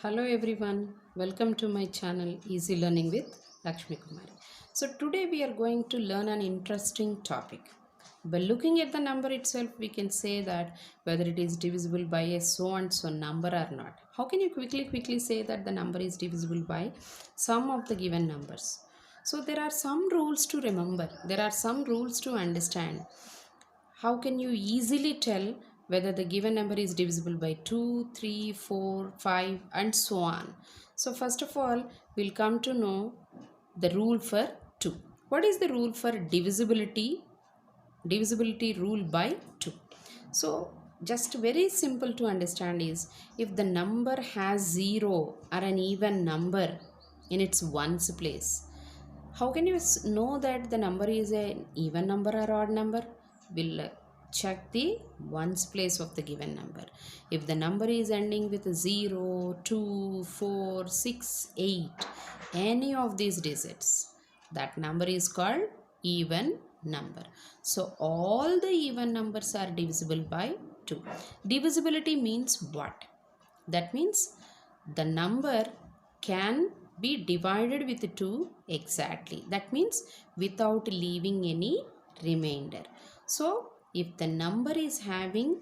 Hello everyone, welcome to my channel Easy Learning with Lakshmi Kumari. So today we are going to learn an interesting topic. By looking at the number itself, we can say that whether it is divisible by a so and so number or not. How can you quickly say that the number is divisible by sum of the given numbers? So there are some rules to remember, there are some rules to understand. How can you easily tell whether the given number is divisible by 2, 3, 4, 5 and so on? So first of all, we'll come to know the rule for 2. What is the rule for divisibility? Divisibility rule by 2. So just very simple to understand is if the number has 0 or an even number in its ones place, how can you know that the number is an even number or odd number? We'll check the ones place of the given number. If the number is ending with 0, 2, 4, 6, 8, any of these digits, that number is called even number. So all the even numbers are divisible by 2. Divisibility means what? That means the number can be divided with 2 exactly. That means without leaving any remainder. So if the number is having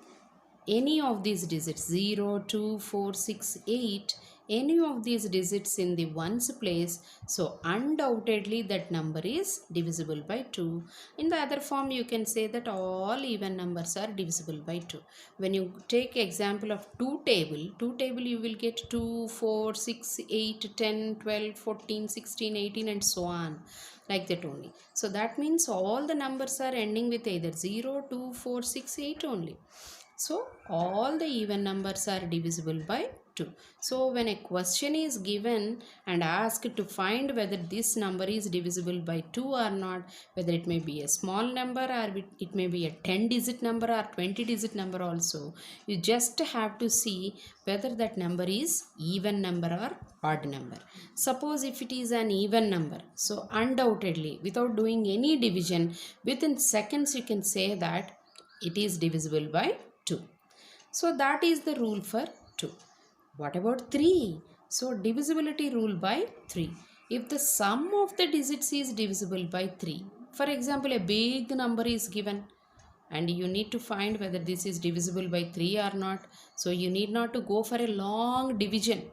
any of these digits 0, 2, 4, 6, 8, any of these digits in the ones place, so undoubtedly that number is divisible by 2. In the other form you can say that all even numbers are divisible by 2. When you take example of 2 table you will get 2, 4, 6, 8, 10, 12, 14, 16, 18 and so on, like that only. So that means all the numbers are ending with either 0, 2, 4, 6, 8 only. So all the even numbers are divisible by 2. So when a question is given and asked to find whether this number is divisible by 2 or not, whether it may be a small number or it may be a 10 digit number or 20 digit number also, you just have to see whether that number is even number or odd number. Suppose if it is an even number, so undoubtedly without doing any division, within seconds you can say that it is divisible by 2. So that is the rule for 2. What about 3? So divisibility rule by 3. If the sum of the digits is divisible by 3, for example a big number is given and you need to find whether this is divisible by 3 or not. So you need not to go for a long division.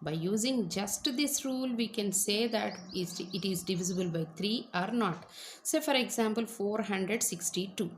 By using just this rule we can say that it is divisible by 3 or not. Say for example 462.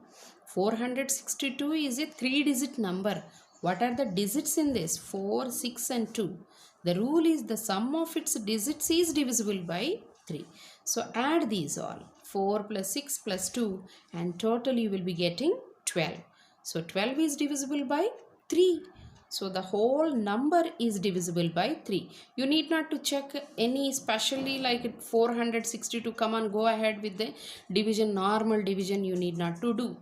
462 is a 3-digit number. What are the digits in this? 4, 6 and 2. The rule is the sum of its digits is divisible by 3. So add these all. 4 plus 6 plus 2 and total you will be getting 12. So 12 is divisible by 3. So the whole number is divisible by 3. You need not to check any specially like 462. Come on, go ahead with the division, normal division you need not to do.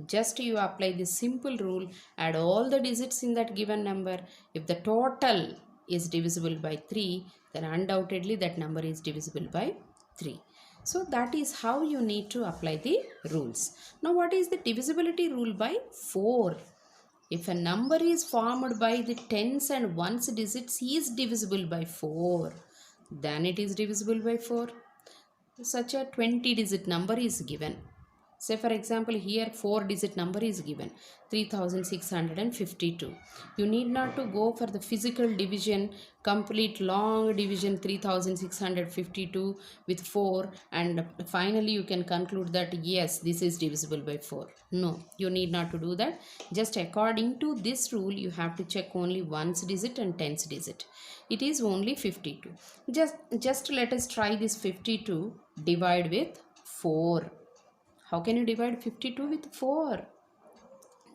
Just you apply this simple rule, add all the digits in that given number. If the total is divisible by 3, then undoubtedly that number is divisible by 3. So that is how you need to apply the rules. Now what is the divisibility rule by 4? If a number is formed by the tens and ones digits is divisible by 4, then it is divisible by 4. Such a 20 digit number is given. Say for example here 4 digit number is given 3652. You need not to go for the physical division, complete long division 3652 with 4 and finally you can conclude that yes, this is divisible by 4. No, you need not to do that. Just according to this rule you have to check only ones digit and tens digit. It is only 52. Just let us try this 52 divide with 4. How can you divide 52 with 4?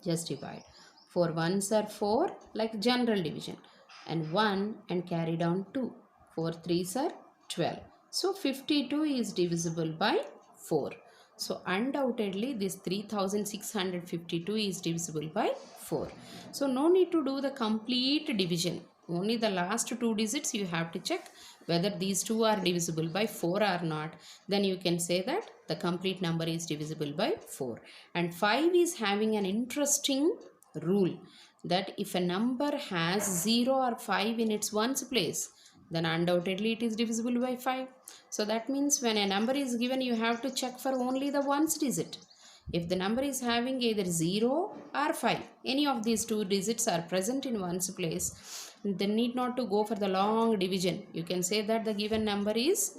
Just divide. 4 ones are 4 like general division and 1 and carry down 2. 4 threes are 12. So 52 is divisible by 4. So undoubtedly this 3652 is divisible by 4. So no need to do the complete division. Only the last 2 digits you have to check whether these two are divisible by 4 or not. Then you can say that the complete number is divisible by 4. And 5 is having an interesting rule. that if a number has 0 or 5 in its ones place, then undoubtedly it is divisible by 5. So that means when a number is given, you have to check for only the ones digit. If the number is having either 0 or 5, any of these two digits are present in ones place, then need not to go for the long division. You can say that the given number is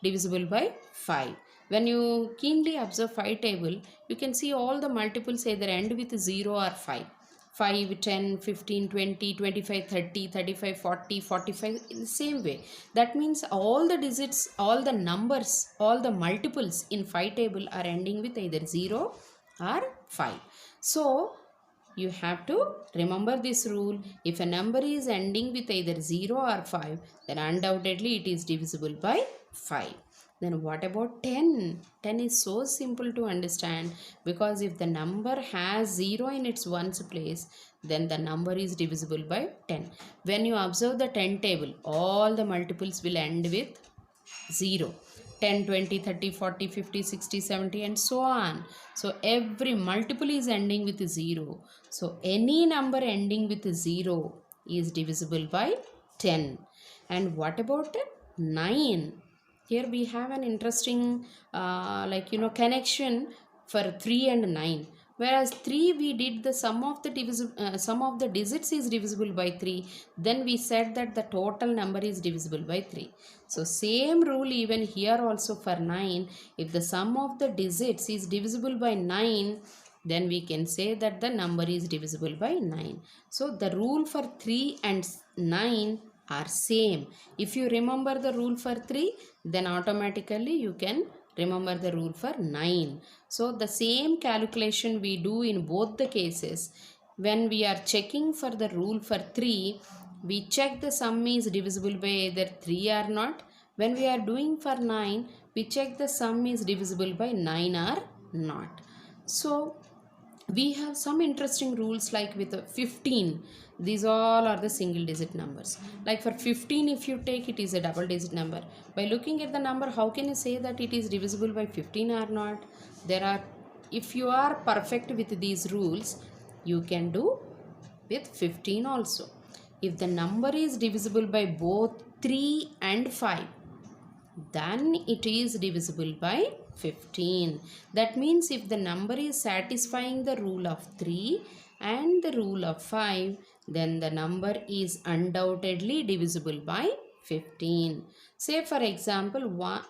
divisible by 5. When you keenly observe 5 table, you can see all the multiples either end with 0 or 5. 5, 10, 15, 20, 25, 30, 35, 40, 45 in the same way. That means all the digits, all the numbers, all the multiples in 5 table are ending with either 0 or 5. So you have to remember this rule. If a number is ending with either 0 or 5, then undoubtedly it is divisible by 5. Then what about 10? 10 is so simple to understand, because if the number has 0 in its ones place, then the number is divisible by 10. When you observe the 10 table, all the multiples will end with 0. 10, 20, 30, 40, 50, 60, 70 and so on. So every multiple is ending with 0. So any number ending with 0 is divisible by 10. And what about 9? Here we have an interesting connection for 3 and 9. Whereas 3 we did the sum of the digits is divisible by 3. Then we said that the total number is divisible by 3. So same rule even here also for 9. If the sum of the digits is divisible by 9, then we can say that the number is divisible by 9. So the rule for 3 and 9 are same. If you remember the rule for 3, then automatically you can remember the rule for 9. So the same calculation we do in both the cases. When we are checking for the rule for 3, we check the sum is divisible by either 3 or not. When we are doing for 9, we check the sum is divisible by 9 or not. So we have some interesting rules like with 15. These all are the single digit numbers. Like for 15, if you take, it is a double digit number. By looking at the number, how can you say that it is divisible by 15 or not? If you are perfect with these rules, you can do with 15 also. If the number is divisible by both 3 and 5, then it is divisible by 15. That means if the number is satisfying the rule of 3 and the rule of 5, then the number is undoubtedly divisible by 15. Say for example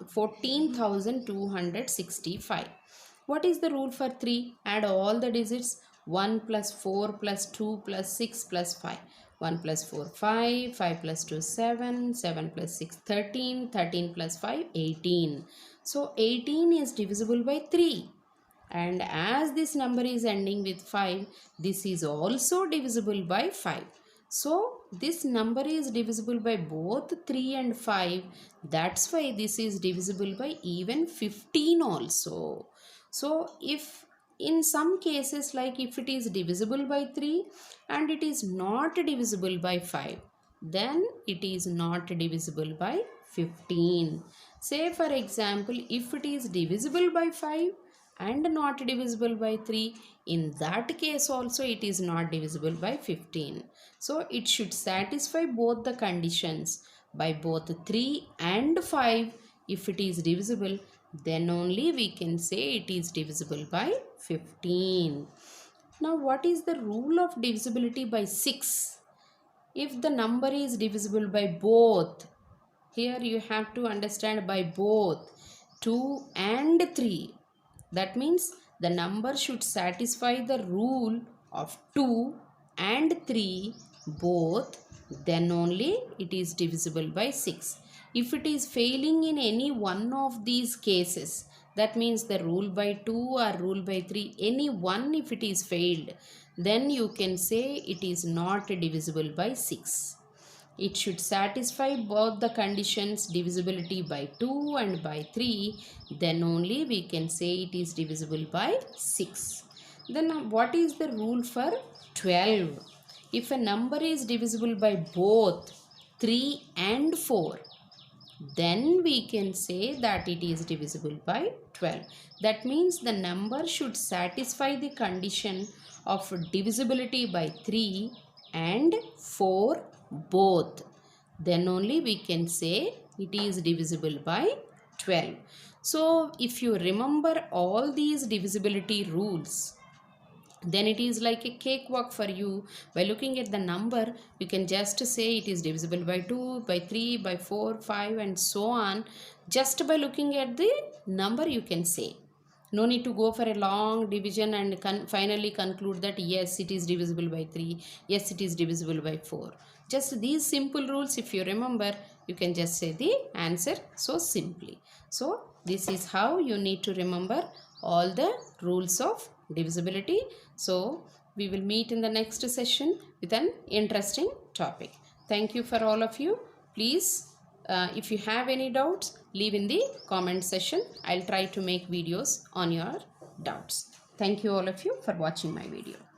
14,265. What is the rule for 3? Add all the digits. 1 plus 4 plus 2 plus 6 plus 5. 1 plus 4 5, 5 plus 2 7, 7 plus 6 13, 13 plus 5 18. So 18 is divisible by 3. And as this number is ending with 5, this is also divisible by 5. So this number is divisible by both 3 and 5. That's why this is divisible by even 15 also. So if in some cases, like if it is divisible by 3 and it is not divisible by 5, then it is not divisible by 15. Say for example, if it is divisible by 5 and not divisible by 3, in that case also it is not divisible by 15. So it should satisfy both the conditions. By both 3 and 5, if it is divisible, then only we can say it is divisible by 15. Now what is the rule of divisibility by 6? If the number is divisible by both, here you have to understand by both 2 and 3. That means the number should satisfy the rule of 2 and 3 both, then only it is divisible by 6. If it is failing in any one of these cases, that means the rule by 2 or rule by 3, any one if it is failed, then you can say it is not divisible by 6. It should satisfy both the conditions, divisibility by 2 and by 3, then only we can say it is divisible by 6. Then what is the rule for 12? If a number is divisible by both 3 and 4, then we can say that it is divisible by 12. That means the number should satisfy the condition of divisibility by 3 and 4 both. Then only we can say it is divisible by 12. So if you remember all these divisibility rules, then it is like a cakewalk for you. By looking at the number, you can just say it is divisible by 2, by 3, by 4, 5 and so on. Just by looking at the number you can say. No need to go for a long division and finally conclude that yes, it is divisible by 3, yes, it is divisible by 4. Just these simple rules, if you remember, you can just say the answer so simply. So this is how you need to remember all the rules of divisibility. So we will meet in the next session with an interesting topic. Thank you for all of you. Please, if you have any doubts, leave in the comment section. I'll try to make videos on your doubts. Thank you all of you for watching my video.